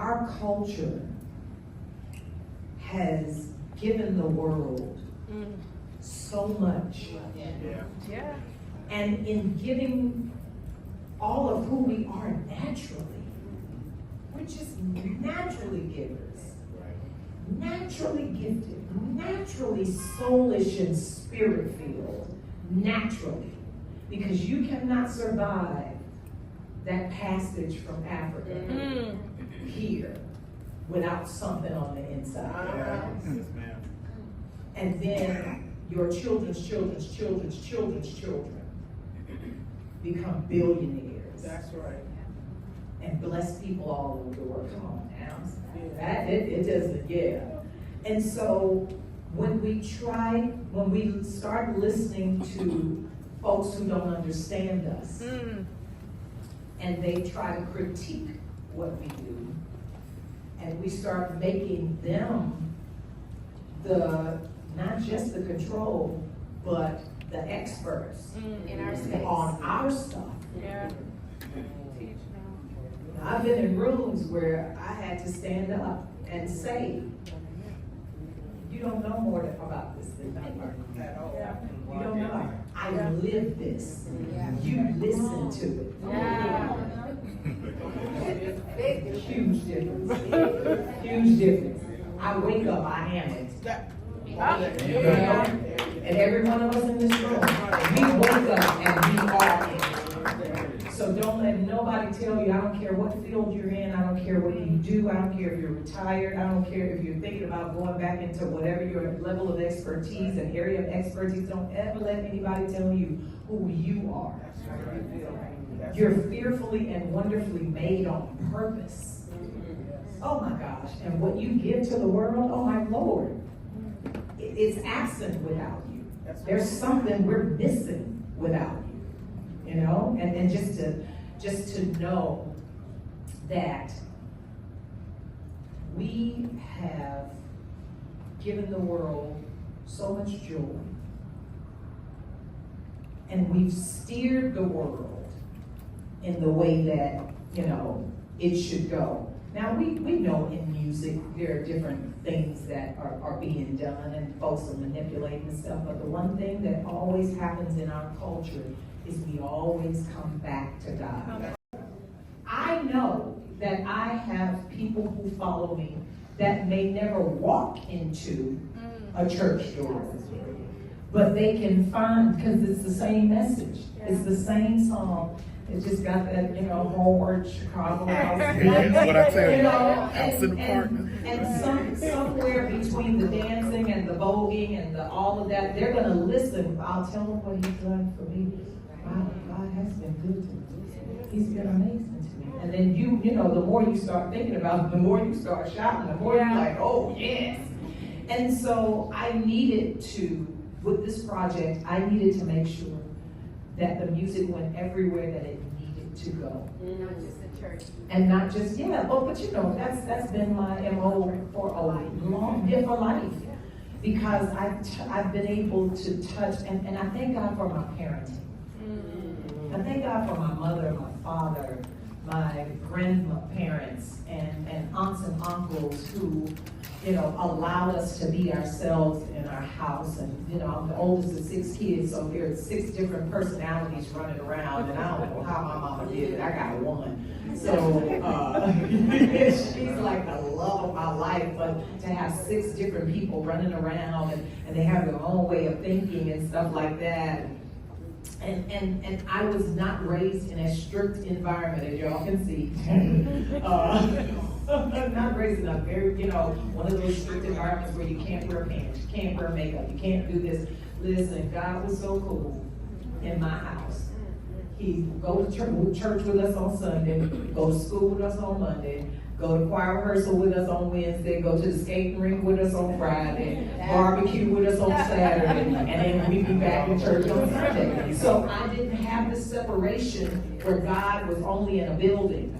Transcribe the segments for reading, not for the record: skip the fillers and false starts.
our culture has given the world so much. Yeah. And in giving all of who we are naturally, we're just naturally givers, naturally gifted, naturally soulish and spirit filled, naturally. Because you cannot survive that passage from Africa here without something on the inside. And then your children's children's children's children's children become billionaires. That's right. And bless people all over the world. Come on now. It doesn't, yeah. And so when we start listening to folks who don't understand us, and they try to critique what we do, and we start making them not just the control, but the experts In our space. on our stuff. Yeah. I've been in rooms where I had to stand up and say, you don't know more about this than I do. At all. You don't know. I live this. You listen to it. Huge difference. Huge difference. I wake up, I am it. And every one of us in this room, we wake up and we are it. So don't let nobody tell you, I don't care what field you're in, I don't care what you do, I don't care if you're retired, I don't care if you're thinking about going back into whatever your level of expertise and area of expertise. Don't ever let anybody tell you who you are. You're fearfully and wonderfully made on purpose. Oh my gosh. And what you give to the world, oh my Lord, it's absent without you. There's something we're missing without you. You know, and just to know that we have given the world so much joy, and we've steered the world in the way that, you know, it should go. Now we know in music there are different things that are being done and folks are manipulating and stuff, but the one thing that always happens in our culture is we always come back to God. I know that I have people who follow me that may never walk into a church door, but they can find, because it's the same message, it's the same song. It just got that, you know, Howard, Chicago house. That's what I tell you. You know, House in the park. and somewhere between the dancing and the voguing and all of that, they're going to listen. I'll tell them what he's done for me. Wow, God has been good to me. He's been amazing to me. And then you know, the more you start thinking about it, the more you start shouting, the more you're like, oh yes. And so I needed to, with this project, I needed to make sure that the music went everywhere that it needed to go. Not just in church. And not just, but you know, that's been my MO for a long, for life. Because I've been able to touch, and I thank God for my parenting. I thank God for my mother, my father, my grandparents, and aunts and uncles who, you know, allowed us to be ourselves in our house. And, you know, I'm the oldest of 6 kids, so there are 6 different personalities running around, and I don't know how my mama did it. I got one. So, she's like the love of my life, but to have 6 different people running around, and they have their own way of thinking and stuff like that. And I was not raised in a strict environment, as y'all can see. Not raised in a very, you know, one of those strict environments where you can't wear pants, you can't wear makeup, you can't do this. Listen, God was so cool in my house. He'd go to church with us on Sunday, go to school with us on Monday, go to choir rehearsal with us on Wednesday, go to the skating rink with us on Friday, barbecue with us on Saturday, and then we'd be back in church on Sunday. So I didn't have this separation where God was only in a building.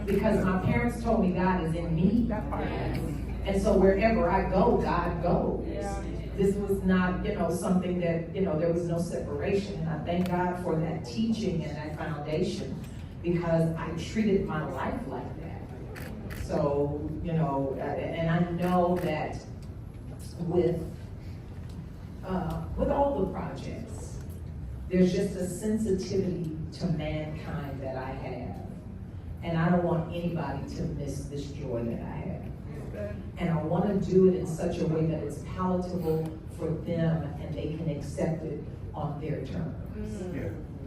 Because my parents told me God is in me. And so wherever I go, God goes. This was not, you know, something that, you know, there was no separation. And I thank God for that teaching and that foundation, because I treated my life like that. So, and I know that with all the projects, there's just a sensitivity to mankind that I have. And I don't want anybody to miss this joy that I have. And I want to do it in such a way that it's palatable for them and they can accept it on their terms.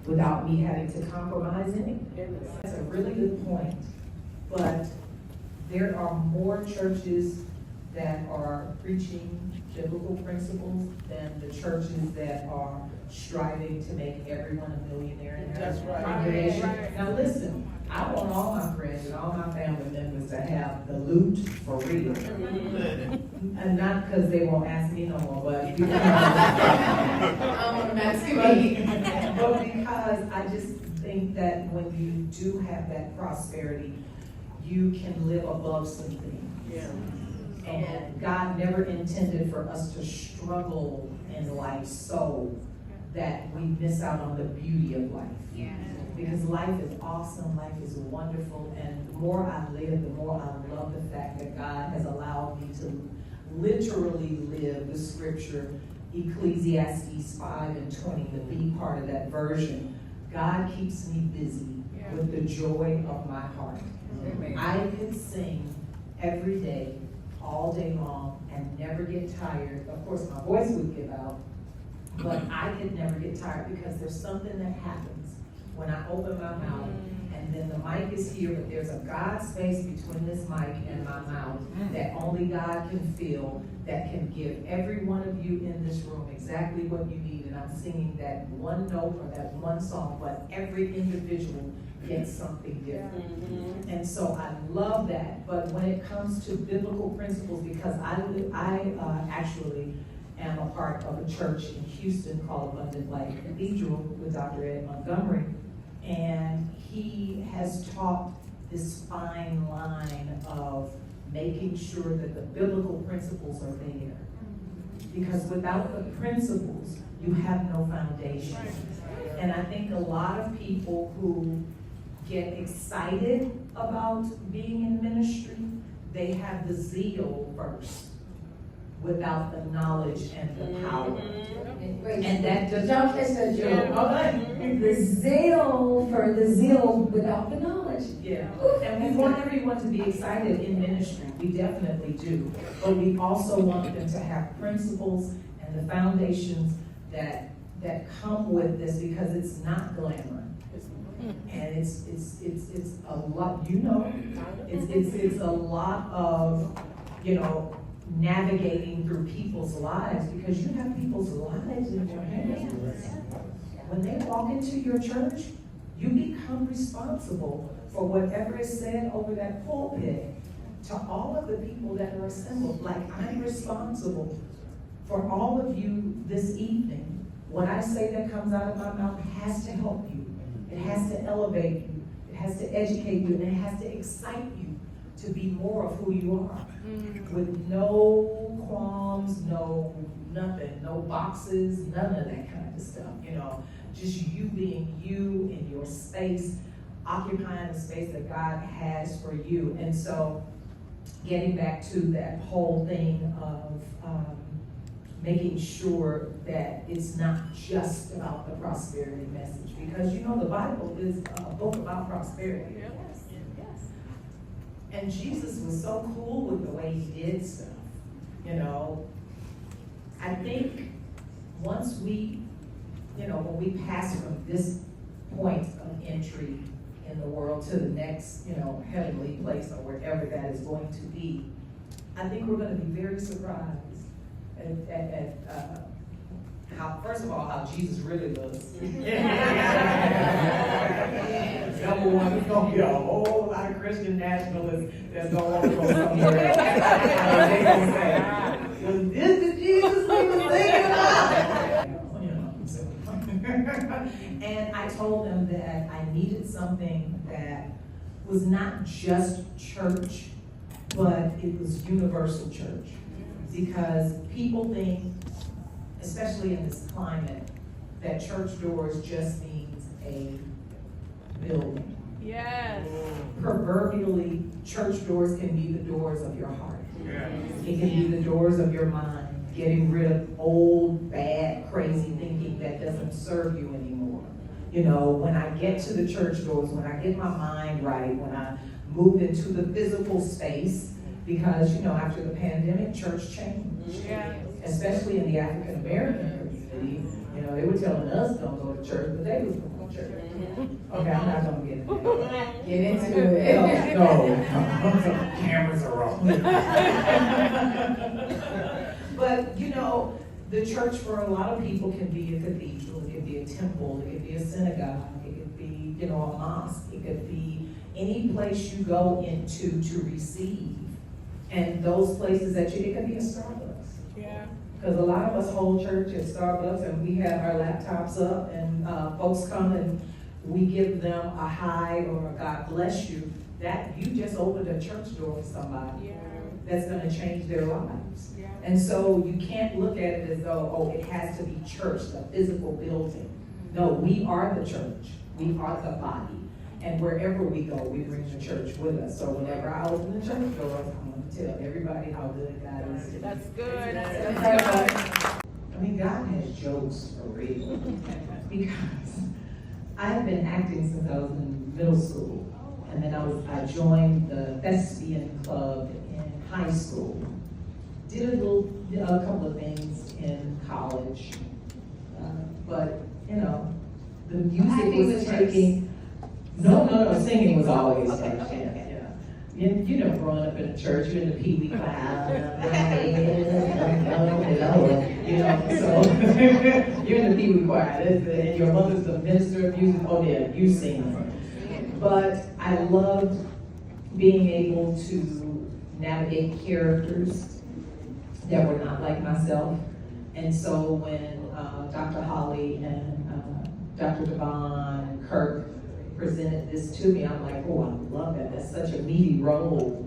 Without me having to compromise anything. That's a really good point. But there are more churches that are preaching biblical principles than the churches that are striving to make everyone a millionaire in their congregation. Right. Now listen, I want all my friends and all my family members to have the loot for real. And not because they won't ask me no more, but because but because I just think that when you do have that prosperity, you can live above some things. And God never intended for us to struggle in life so that we miss out on the beauty of life. Because life is awesome, life is wonderful, and the more I live, the more I love the fact that God has allowed me to literally live the scripture, Ecclesiastes 5:20, the B part of that version. God keeps me busy with the joy of my heart. I could sing every day, all day long, and never get tired. Of course, my voice would give out, but I could never get tired because there's something that happens when I open my mouth, and then the mic is here, but there's a God space between this mic and my mouth that only God can feel, that can give every one of you in this room exactly what you need. And I'm singing that one note or that one song, but every individual gets something different. And so I love that. But when it comes to biblical principles, because I actually am a part of a church in Houston called Abundant Life Cathedral with Dr. Ed Montgomery, and he has taught this fine line of making sure that the biblical principles are there. Because without the principles, you have no foundation. And I think a lot of people who get excited about being in ministry, they have the zeal first without the knowledge and the power. And that does Don't catch that joke. The zeal without the knowledge. Yeah, and we want everyone to be excited in ministry. We definitely do. But we also want them to have principles and the foundations that come with this, because it's not glamour. And it's a lot, it's a lot of, navigating through people's lives, because you have people's lives in your hands. When they walk into your church, you become responsible for whatever is said over that pulpit to all of the people that are assembled. Like, I'm responsible for all of you this evening. What I say that comes out of my mouth has to help you. It has to elevate you. It has to educate you, and it has to excite you to be more of who you are. With no qualms, no nothing, no boxes, none of that kind of stuff, just you being you in your space, occupying the space that God has for you. And so getting back to that whole thing of making sure that it's not just about the prosperity message, because the Bible is a book about prosperity. And Jesus was so cool with the way he did stuff. I think once we, when we pass from this point of entry in the world to the next, heavenly place or wherever that is going to be, I think we're going to be very surprised at how, first of all, how Jesus really looks. Number one, there's going to be a whole lot of Christian nationalists that's going to want to go somewhere else. They're going to say, well, this is Jesus we were thinking about. And I told them that I needed something that was not just church, but it was universal church. Because people think, especially in this climate, that church doors just means a building. Yes. proverbially, church doors can be the doors of your heart. It can be the doors of your mind, getting rid of old, bad, crazy thinking that doesn't serve you anymore. You know, when I get to the church doors, when I get my mind right, when I move into the physical space, because, you know, after the pandemic, church changed. Yeah. Especially in the African American community. You know, they were telling us don't go to church, but they was going to church. Okay, I'm not gonna get into it. No, cameras are off. But you know, the church for a lot of people can be a cathedral, it can be a temple, it can be a synagogue, it could be, you know, a mosque, it could be any place you go into to receive. And those places that it could be a Starbucks. Yeah. Because a lot of us hold church at Starbucks and we have our laptops up and folks come and we give them a hi or a God bless you. That you just opened a church door for somebody. Yeah. That's gonna change their lives. Yeah. And so you can't look at it as though, oh, it has to be church, the physical building. No, we are the church. We are the body. And wherever we go, we bring the church with us. So whenever I open the church doors, I'm gonna tell everybody how good God is. That's good. I mean, God has jokes for real. Because I've been acting since I was in middle school. And then I joined the thespian club in high school. Did a couple of things in college. But, you know, the music was taking. No, singing was always church, yeah. You know, growing up in a church, you're in the Pee Wee choir, you know, so you're in the Pee Wee choir, and your mother's the minister of music, oh yeah, you sing. But I loved being able to navigate characters that were not like myself. And so when Dr. Holly and Dr. Devon and Kirk presented this to me, I'm like, oh, I love that. That's such a meaty role.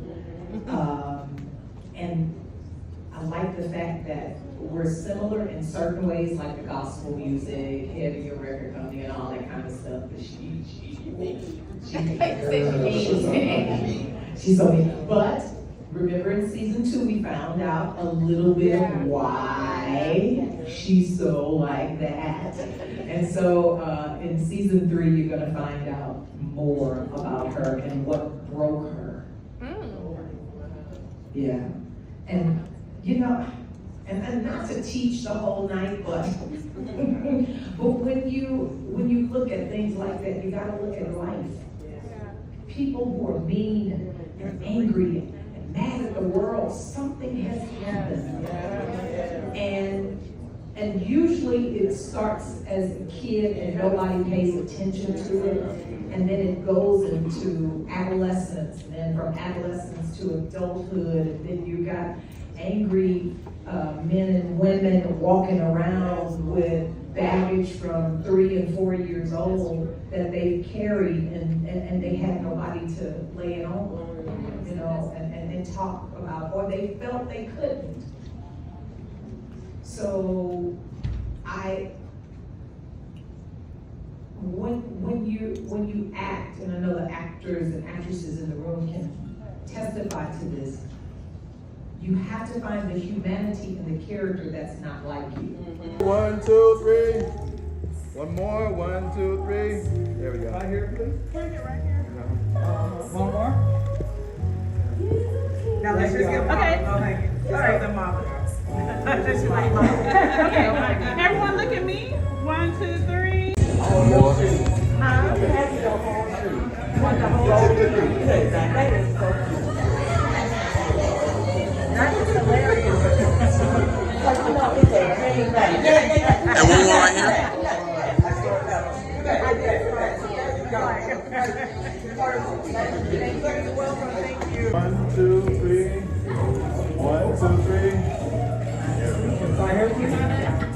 And I like the fact that we're similar in certain ways, like the gospel music, having your record company and all that kind of stuff. But she's so mean. But remember in season 2, we found out a little bit of why she's so like that. And so in season 3, you're gonna find out more about her and what broke her. Yeah. And you know, and not to teach the whole night, but when you look at things like that, you gotta look at life. People who are mean and angry and mad at the world, something has happened. And usually it starts as a kid and nobody pays attention to it. And then it goes into adolescence, and then from adolescence to adulthood, and then you got angry men and women walking around with baggage from 3 and 4 years old that they carried and they had nobody to lay it on, you know, and talk about, or they felt they couldn't. So when you act, and I know the actors and actresses in the room can testify to this, you have to find the humanity in the character that's not like you. 1, 2, 3. One more. 1, 2, 3. There we go. Right here, please. Bring it right here. One more? Now let's just get mama. Okay. Oh, thank you. All right, the mama. Okay, everyone look at me. 1, 2, 3. And one more right here. Thank you. 1, 2, 3. 1, 2, 3. Right here, please.